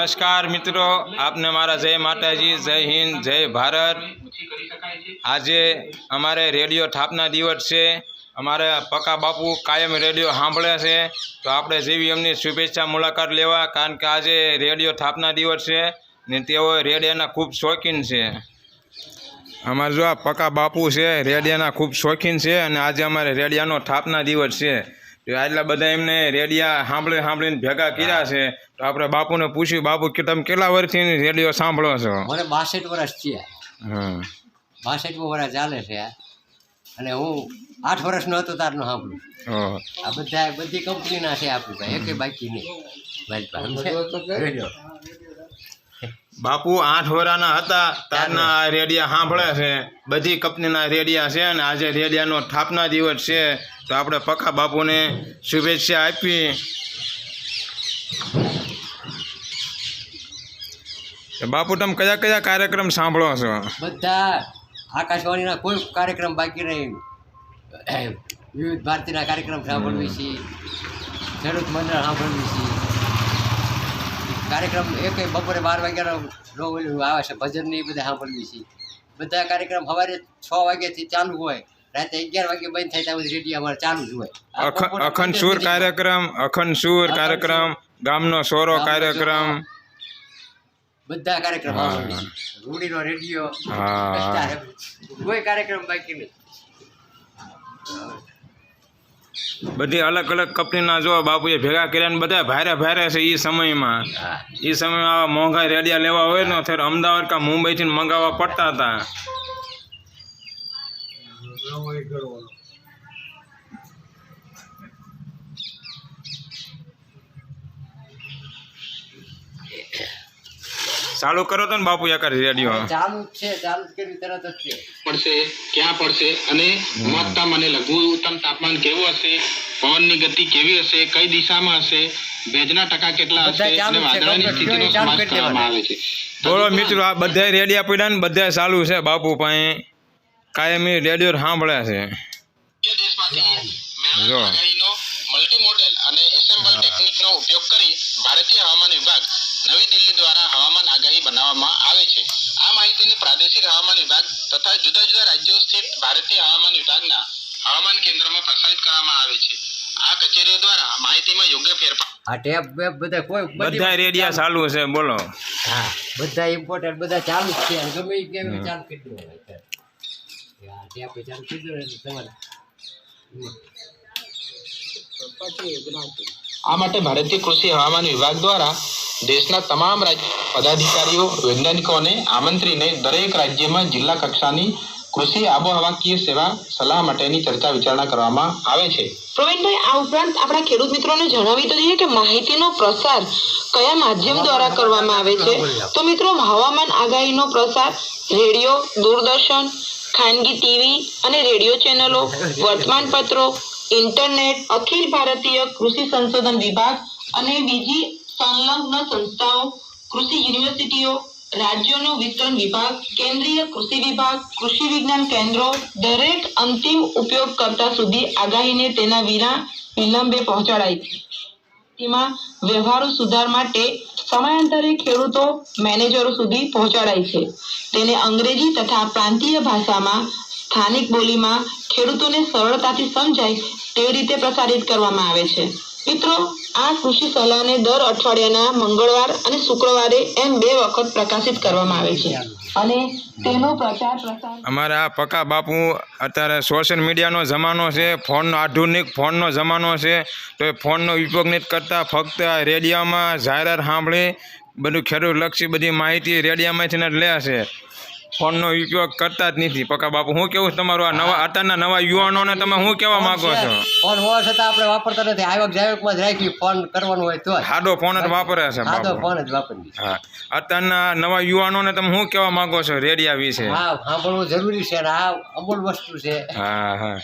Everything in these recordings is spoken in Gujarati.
नमस्कार मित्रों, आपने मारा जय माताजी, जय हिंद, जय भारत। आज अमारे रेडियो स्थापना दिवस है। अमारे पक्का बापू कायम रेडियो सांभळे छे, तो आपणे जेवी एमनी शुभेच्छा मुलाकात लेवा, कारण के आज रेडियो स्थापना दिवस है ने तेओ रेडियोना खूब शौकीन है। अमारे जो पक्का बापू है रेडियोना खूब शौकीन है और आज अमारे रेडियोनो स्थापना दिवस है। तो आटला बधा एमने रेडिया सांभळी सांभळीने भेगा कर्या छे। तो आपणे बापूने पूछ्યું, बापू के तमे केटला वर्षथी रेडियो सांभळो छो? મને 62 વર્ષ છે। હા, 62 વર્ષ ચાલે છે અને હું 8 વર્ષનો હતો તારનો સાંભળું। ઓહો, આ બધા બધી કંપનીના છે આપણી પાસે, એકે બાકી નહીં મારી પાસે। બાપુ 8 વર્ષના હતા તારના રેડિયા સાંભળે છે, બધી કંપનીના રેડિયા છે અને આજે રેડિયાનો સ્થાપના દિવસ છે। તો આપણે પક્કા બાપુને શુભેચ્છા આપી। તો બાપુ તમે કયા કયા કાર્યક્રમ સાંભળો છો? બધા આકાશવાણીના કોઈ કાર્યક્રમ બાકી નહીં। વિવિધ ભારતીના કાર્યક્રમ સાંભળવી છે, ખેડૂત મંડળ સાંભળવી છે, કાર્યક્રમ એક બપોરે 12 વાગ્યાનો આવે છે ભજનની બધા સાંભળવી છે। બધા કાર્યક્રમ સવારે 6 વાગ્યાથી ચાલુ હોય, રાતે 11 વાગે બંધ થાય ત્યાં સુધી રેડિયો અમારે ચાલુ જ હોય। અખંડ સુર કાર્યક્રમ, અખંડ સુર કાર્યક્રમ, ગામનો સોરો કાર્યક્રમ, બધા કાર્યક્રમ સાંભળવી છે। રૂડીનો રેડિયો, કોઈ કાર્યક્રમ બાકી નહીં। બધી અલગ અલગ કંપનીના જો બાપુએ ભેગા કર્યા ને બધા ભારે ભારે છે। એ સમયમાં આવા મોંઘા રેડિયા લેવા હોય ને ત્યારે અમદાવાદ કા મુંબઈથી મંગાવવા પડતા હતા। ચાલુ કરો તો ને બાપુ એક રેડિયો ચાલુ છે, ચાલુ કરી તરત જ છે। પડશે ક્યાં પડશે અને મહત્તમ અને લઘુત્તમ તાપમાન કેવું હશે, પવનની ગતિ કેવી હશે, કઈ દિશામાં હશે, ભેજના ટકા કેટલા હશે અને વાદળાની સ્થિતિનો સમાસ કરવામાં આવે છે। બોલો મિત્રો, આ બધા રેડિયા પડ્યા ને બધા ચાલુ છે બાપુ પાસે, કાયમી રેડિયો સાંભળે છે। જો મલ્ટી મોડેલ અને એસેમ્બલ ટેકનિકનો ઉપયોગ કરી ભારતીય હવામાન વિભાગ નવી દિલ્હી દ્વારા હવામાન આગાહી બનાવવામાં આવે છે। આ માહિતીની પ્રાદેશિક હવામાન વિભાગ તથા જુદા જુદા રાજ્યો સ્થિત ભારતીય હવામાન વિભાગના હવામાન કેન્દ્રમાં પ્રસારિત કરવામાં આવે છે। આ કચેરીઓ દ્વારા માહિતીમાં યોગ્ય ફેરફાર આ ટેપ વેપ બધા કોઈ બધા રેડિયા ચાલુ છે। બોલો, હા, બધા ઇમ્પોર્ટન્ટ બધા ચાલુ જ છે, ગમે એ કેમ ચાલુ કરી દો। આ ટેપ ચાલુ કરી દો એટલે તમારે આ માટે ભારતીય કૃષિ હવામાન વિભાગ દ્વારા દેશના તમામ પદાધિકારીઓ વૈજ્ઞાનિકોને આમંત્રીને દરેક રાજ્યમાં જિલ્લા કક્ષાની કૃષિ આબોહવાકીય સેવા સલાહ માટેની ચર્ચા વિચારણા કરવામાં આવે છે। પ્રવીણભાઈ, આ ઉપરાંત આપણા ખેડૂત મિત્રોને જણાવી તો દઈએ કે માહિતીનો પ્રસાર કયા માધ્યમ દ્વારા કરવામાં આવે છે। તો મિત્રો, હવામાન આગાહીનો પ્રસાર રેડિયો, દૂરદર્શન, ખાનગી ટીવી અને રેડિયો ચેનલો, વર્તમાનપત્રો, ઇન્ટરનેટ, અખિલ ભારતીય કૃષિ સંશોધન વિભાગ અને બીજી સંલગ્ન સંસ્થાઓ, કૃષિ યુનિવર્સિટીઓ, રાજ્યોનો વિસ્તરણ વિભાગ, કેન્દ્રીય કૃષિ વિભાગ, કૃષિ વિજ્ઞાન કેન્દ્રો દરેક અંતિમ ઉપયોગકર્તા સુધી આગાહીને તેના વિલંબે પહોંચાડાય છે। તેમાં વ્યવહારુ સુધાર માટે સમયાંતરે ખેડૂતો મેનેજરો સુધી પહોંચાડાય છે। તેને અંગ્રેજી તથા પ્રાંતીય ભાષામાં સ્થાનિક બોલીમાં ખેડૂતોને સરળતાથી સમજાય તેવી રીતે પ્રસારિત કરવામાં આવે છે। મિત્રો, આ કૃષિ સલાહને દર અઠવાડિયાના મંગળવાર અને શુક્રવારે એમ 2 વખત પ્રકાશિત કરવામાં આવે છે અને તેનો પ્રચાર પ્રસાર અમારા પક્કા બાપુ અત્યારે સોશિયલ મીડિયાનો જમાનો છે, ફોનનો આધુનિક ફોનનો જમાનો છે, તો એ ફોનનો ઉપયોગ નથી કરતા, ફક્ત રેડિયોમાં જાહેરાત સાંભળી બધું ખેડૂતલક્ષી બધી માહિતી રેડિયામાંથી જ લે છે, ફોનનો ઉપયોગ કરતા જ નથી। પક્કા બાપુ, હું કેવું તમારું આ નવા અત્યારના નવા યુવાનોને તમે શું કહેવા માંગો છો? ફોન હોવા છતાં આપણે વાપરતા નથી, આવક જાવકમાં જ રાખી ફોન કરવાનું હોય તો સાદો ફોન જ વાપરે છે સાદો બાપુ। ફોન જ વાપરીએ। હા, અત્યારના નવા યુવાનોને તમે શું કહેવા માંગો છો રેડિયા વિશે? હા, સાંભળવું જરૂરી છે અને આ અમૂલ વસ્તુ છે, હા હા,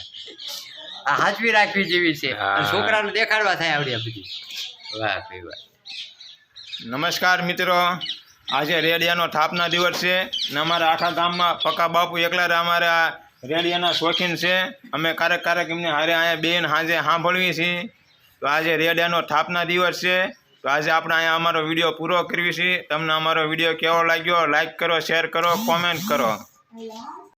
આ હાચવી રાખવી જેવી છે, હા। છોકરાને દેખાડવા થાય આવડી આ બધી। વાહ ભાઈ વાહ। નમસ્કાર મિત્રો, આજે રેડિયાનો સ્થાપના દિવસ છે ને અમારા આખા ગામમાં પક્કા બાપુ એકલા અમારા રેડિયાના શોખીન છે। અમે ક્યારેક એમને હારે અહીંયા બેન સાંજે સાંભળવી છીએ। તો આજે રેડિયાનો સ્થાપના દિવસ છે તો આજે આપણે અહીંયા અમારો વિડીયો પૂરો કરવી છે. તમને અમારો વિડીયો કેવો લાગ્યો લાઈક કરો, શેર કરો, કોમેન્ટ કરો.